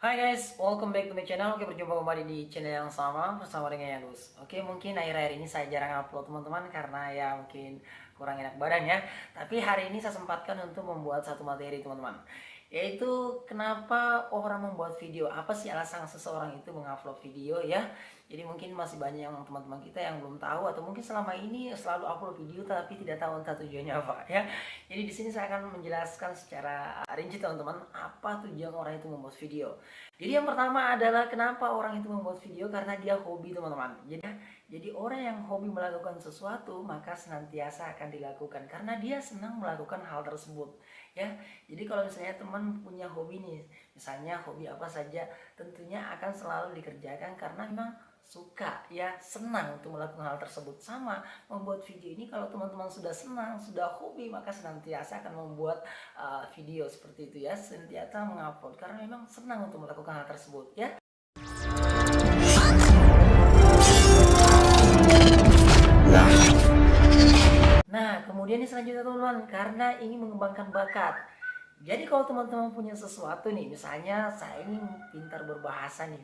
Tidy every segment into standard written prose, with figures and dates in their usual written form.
Hai guys, welcome back to my channel. Oke, berjumpa kembali di channel yang sama bersama dengan Yanus. Oke, mungkin akhir-akhir ini saya jarang upload teman-teman karena ya mungkin kurang enak badan ya. Tapi hari ini saya sempatkan untuk membuat satu materi teman-teman. Yaitu kenapa orang membuat video? Apa sih alasan seseorang itu mengupload video ya? Jadi mungkin masih banyak yang teman-teman kita yang belum tahu atau mungkin selama ini selalu upload video tapi tidak tahu entah tujuannya apa ya. Jadi di sini saya akan menjelaskan secara rinci teman-teman apa tujuan orang itu membuat video. Jadi yang pertama adalah kenapa orang itu membuat video karena dia hobi teman-teman. Jadi orang yang hobi melakukan sesuatu maka senantiasa akan dilakukan karena dia senang melakukan hal tersebut. Ya, jadi kalau misalnya teman punya hobi nih, misalnya hobi apa saja, tentunya akan selalu dikerjakan karena memang suka ya, senang untuk melakukan hal tersebut. Sama membuat video ini, kalau teman-teman sudah senang, sudah hobi, maka senantiasa akan membuat video seperti itu ya, senantiasa mengupload karena memang senang untuk melakukan hal tersebut ya. Nah, kemudian selanjutnya teman-teman, karena ingin mengembangkan bakat. Jadi kalau teman-teman punya sesuatu nih, misalnya saya ingin pintar berbahasa nih,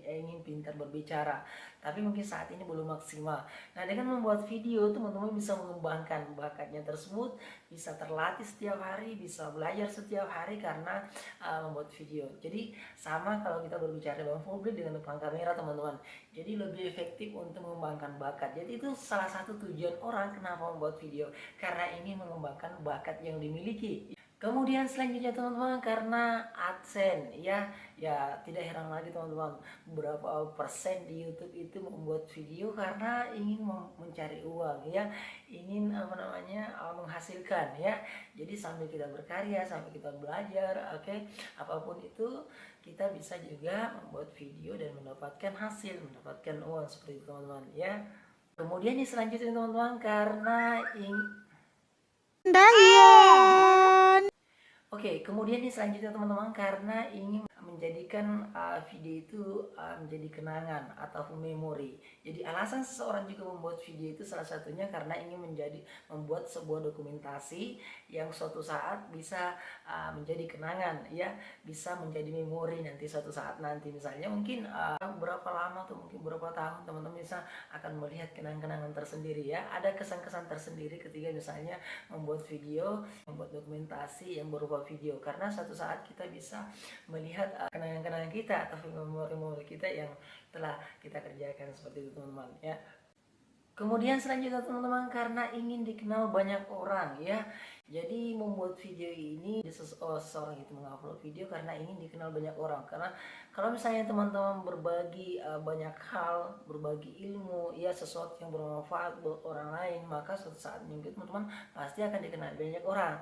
ingin pintar berbicara, tapi mungkin saat ini belum maksimal. Nah, dengan membuat video, teman-teman bisa mengembangkan bakatnya tersebut, bisa terlatih setiap hari, bisa belajar setiap hari karena membuat video. Jadi sama kalau kita berbicara depan publik dengan depan kamera teman-teman. Jadi lebih efektif untuk mengembangkan bakat. Jadi itu salah satu tujuan orang kenapa membuat video, karena ingin mengembangkan bakat yang dimiliki. Kemudian selanjutnya teman-teman, karena AdSense ya, tidak heran lagi teman-teman, berapa persen di YouTube itu membuat video karena ingin mencari uang ya, ingin menghasilkan ya. Jadi sambil kita berkarya, sambil kita belajar, oke, apapun itu kita bisa juga membuat video dan mendapatkan hasil, mendapatkan uang seperti itu teman-teman ya. Kemudian yang selanjutnya teman-teman, karena Oke, kemudian nih selanjutnya teman-teman, karena ingin menjadikan video itu menjadi kenangan ataupun memori. Jadi alasan seseorang juga membuat video itu salah satunya karena ingin membuat sebuah dokumentasi yang suatu saat bisa menjadi kenangan ya, bisa menjadi memori nanti suatu saat nanti, misalnya mungkin berapa lama atau mungkin berapa tahun teman-teman bisa akan melihat kenang-kenangan tersendiri ya. Ada kesan-kesan tersendiri ketika misalnya membuat video, membuat dokumentasi yang berupa video, karena suatu saat kita bisa melihat kenangan-kenangan kita atau memori-memori kita yang telah kita kerjakan seperti itu teman-teman ya. Kemudian selanjutnya teman-teman, karena ingin dikenal banyak orang ya. Jadi membuat video ini, seseorang itu mengupload video karena ingin dikenal banyak orang. Karena kalau misalnya teman-teman berbagi banyak hal, berbagi ilmu ya, sesuatu yang bermanfaat buat orang lain, maka suatu saat mungkin teman-teman pasti akan dikenal banyak orang.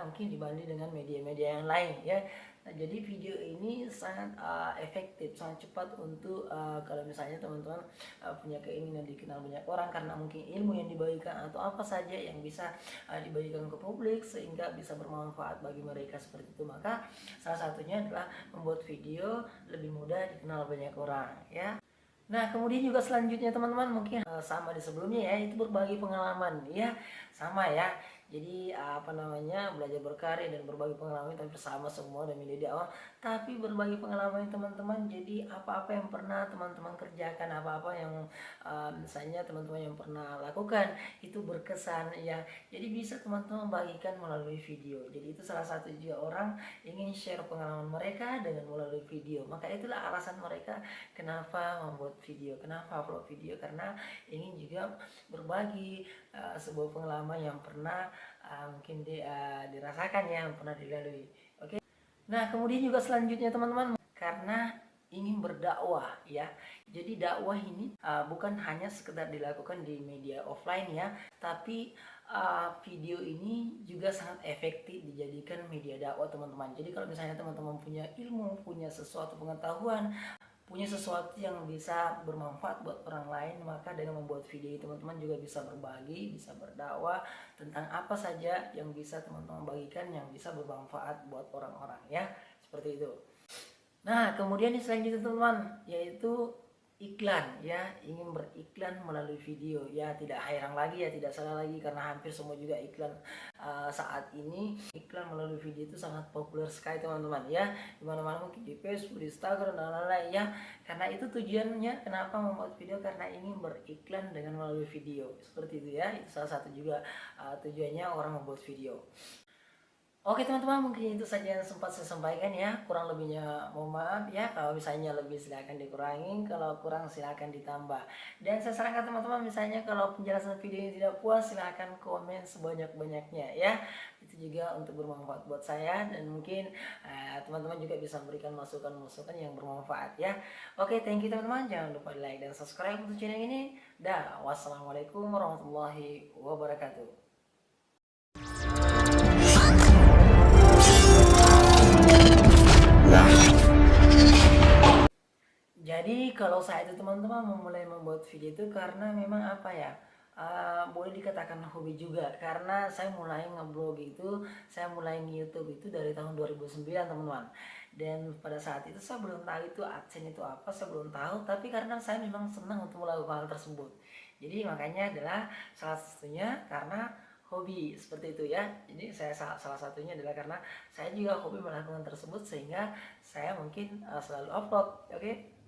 Mungkin dibanding dengan media-media yang lain ya. Nah, jadi video ini sangat efektif, sangat cepat untuk kalau misalnya teman-teman punya keinginan dikenal banyak orang karena mungkin ilmu yang dibagikan atau apa saja yang bisa dibagikan ke publik sehingga bisa bermanfaat bagi mereka seperti itu. Maka salah satunya adalah membuat video lebih mudah dikenal banyak orang ya. Nah, kemudian juga selanjutnya teman-teman, mungkin sama di sebelumnya ya, itu berbagi pengalaman ya, sama ya. Jadi belajar berkarya dan berbagi pengalaman tapi bersama semua dan menjadi awal, tapi berbagi pengalaman teman-teman. Jadi apa-apa yang pernah teman-teman kerjakan, apa-apa yang misalnya teman-teman yang pernah lakukan itu berkesan ya. Jadi bisa teman-teman bagikan melalui video. Jadi itu salah satu juga orang ingin share pengalaman mereka dengan melalui video. Maka itulah alasan mereka kenapa membuat video, kenapa upload video, karena ingin juga berbagi sebuah pengalaman yang pernah mungkin dirasakan ya, yang pernah dilalui. Oke. Nah, kemudian juga selanjutnya teman-teman, karena ingin berdakwah ya. Jadi dakwah ini bukan hanya sekedar dilakukan di media offline ya, tapi video ini juga sangat efektif dijadikan media dakwah teman-teman. Jadi kalau misalnya teman-teman punya ilmu, punya sesuatu pengetahuan, punya sesuatu yang bisa bermanfaat buat orang lain, maka dengan membuat video teman-teman juga bisa berbagi, bisa berdakwah tentang apa saja yang bisa teman-teman bagikan yang bisa bermanfaat buat orang-orang ya, seperti itu. Nah, kemudian selanjutnya teman-teman, yaitu iklan ya, ingin beriklan melalui video ya, tidak heran lagi ya, tidak salah lagi karena hampir semua juga iklan saat ini iklan melalui video itu sangat populer sekali teman-teman ya, dimana-mana mungkin di Facebook, di Instagram dan lain-lain ya, karena itu tujuannya kenapa membuat video, karena ingin beriklan dengan melalui video seperti itu ya, itu salah satu juga tujuannya orang membuat video. Oke teman-teman, mungkin itu saja yang sempat saya sampaikan ya. Kurang lebihnya mohon maaf ya. Kalau misalnya lebih silahkan dikurangi, kalau kurang silahkan ditambah. Dan saya sarankan teman-teman, misalnya kalau penjelasan video ini tidak puas, silahkan komen sebanyak-banyaknya ya. Itu juga untuk bermanfaat buat saya, dan mungkin teman-teman juga bisa memberikan masukan-masukan yang bermanfaat ya. Oke, thank you teman-teman. Jangan lupa di like dan subscribe untuk channel ini. Dah, wassalamualaikum warahmatullahi wabarakatuh. Jadi kalau saya itu teman-teman memulai membuat video itu karena memang apa ya, boleh dikatakan hobi juga, karena saya mulai ngeblog itu, saya mulai nge-YouTube itu dari tahun 2009 teman-teman. Dan pada saat itu saya belum tahu itu AdSense itu apa, saya belum tahu, tapi karena saya memang senang untuk melakukan hal tersebut. Jadi makanya adalah salah satunya karena hobi seperti itu ya. Jadi saya salah satunya adalah karena saya juga hobi melakukan tersebut, sehingga saya mungkin selalu upload. Oke.